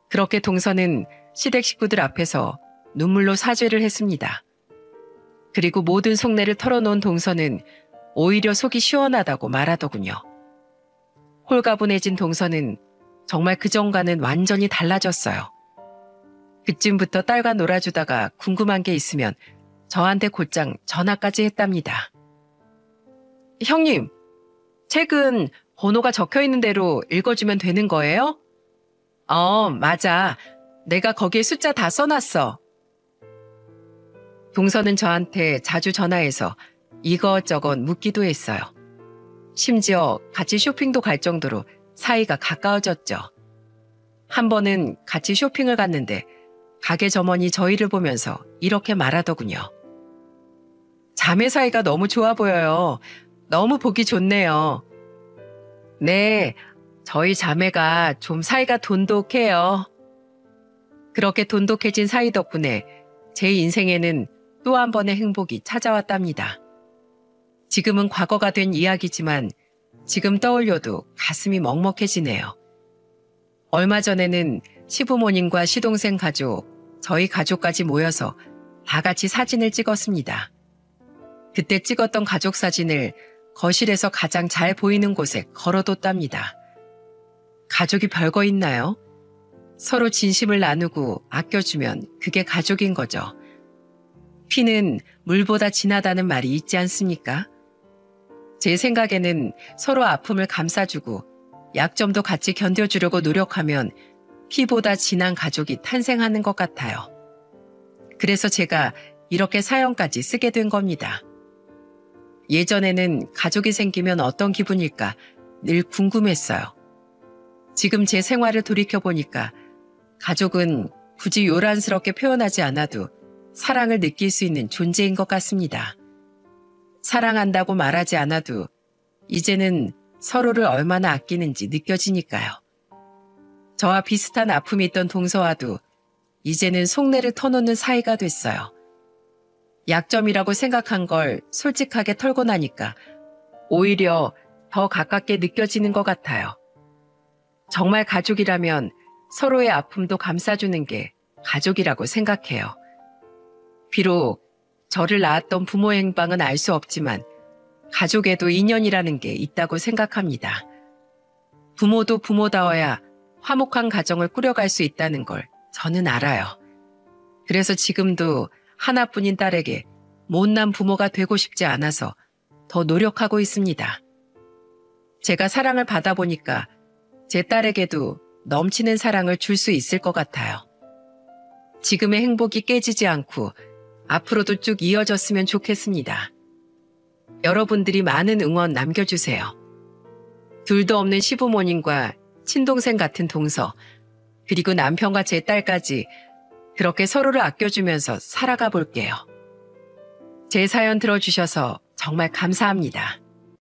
그렇게 동서는 시댁 식구들 앞에서 눈물로 사죄를 했습니다. 그리고 모든 속내를 털어놓은 동서는 오히려 속이 시원하다고 말하더군요. 홀가분해진 동서는 정말 그전과는 완전히 달라졌어요. 그쯤부터 딸과 놀아주다가 궁금한 게 있으면 저한테 곧장 전화까지 했답니다. 형님, 책은 번호가 적혀 있는 대로 읽어주면 되는 거예요? 맞아. 내가 거기에 숫자 다 써놨어. 동서는 저한테 자주 전화해서 이것저것 묻기도 했어요. 심지어 같이 쇼핑도 갈 정도로 사이가 가까워졌죠. 한 번은 같이 쇼핑을 갔는데 가게 점원이 저희를 보면서 이렇게 말하더군요. 자매 사이가 너무 좋아 보여요. 너무 보기 좋네요. 네, 저희 자매가 좀 사이가 돈독해요. 그렇게 돈독해진 사이 덕분에 제 인생에는 또 한 번의 행복이 찾아왔답니다. 지금은 과거가 된 이야기지만 지금 떠올려도 가슴이 먹먹해지네요. 얼마 전에는 시부모님과 시동생 가족, 저희 가족까지 모여서 다 같이 사진을 찍었습니다. 그때 찍었던 가족 사진을 거실에서 가장 잘 보이는 곳에 걸어뒀답니다. 가족이 별거 있나요? 서로 진심을 나누고 아껴주면 그게 가족인 거죠. 피는 물보다 진하다는 말이 있지 않습니까? 제 생각에는 서로 아픔을 감싸주고 약점도 같이 견뎌주려고 노력하면 피보다 진한 가족이 탄생하는 것 같아요. 그래서 제가 이렇게 사연까지 쓰게 된 겁니다. 예전에는 가족이 생기면 어떤 기분일까 늘 궁금했어요. 지금 제 생활을 돌이켜보니까 가족은 굳이 요란스럽게 표현하지 않아도 사랑을 느낄 수 있는 존재인 것 같습니다. 사랑한다고 말하지 않아도 이제는 서로를 얼마나 아끼는지 느껴지니까요. 저와 비슷한 아픔이 있던 동서와도 이제는 속내를 터놓는 사이가 됐어요. 약점이라고 생각한 걸 솔직하게 털고 나니까 오히려 더 가깝게 느껴지는 것 같아요. 정말 가족이라면 서로의 아픔도 감싸주는 게 가족이라고 생각해요. 비록 저를 낳았던 부모의 행방은 알 수 없지만 가족에도 인연이라는 게 있다고 생각합니다. 부모도 부모다워야 화목한 가정을 꾸려갈 수 있다는 걸 저는 알아요. 그래서 지금도 하나뿐인 딸에게 못난 부모가 되고 싶지 않아서 더 노력하고 있습니다. 제가 사랑을 받아보니까 제 딸에게도 넘치는 사랑을 줄 수 있을 것 같아요. 지금의 행복이 깨지지 않고 앞으로도 쭉 이어졌으면 좋겠습니다. 여러분들이 많은 응원 남겨주세요. 둘도 없는 시부모님과 친동생 같은 동서, 그리고 남편과 제 딸까지 그렇게 서로를 아껴주면서 살아가 볼게요. 제 사연 들어주셔서 정말 감사합니다.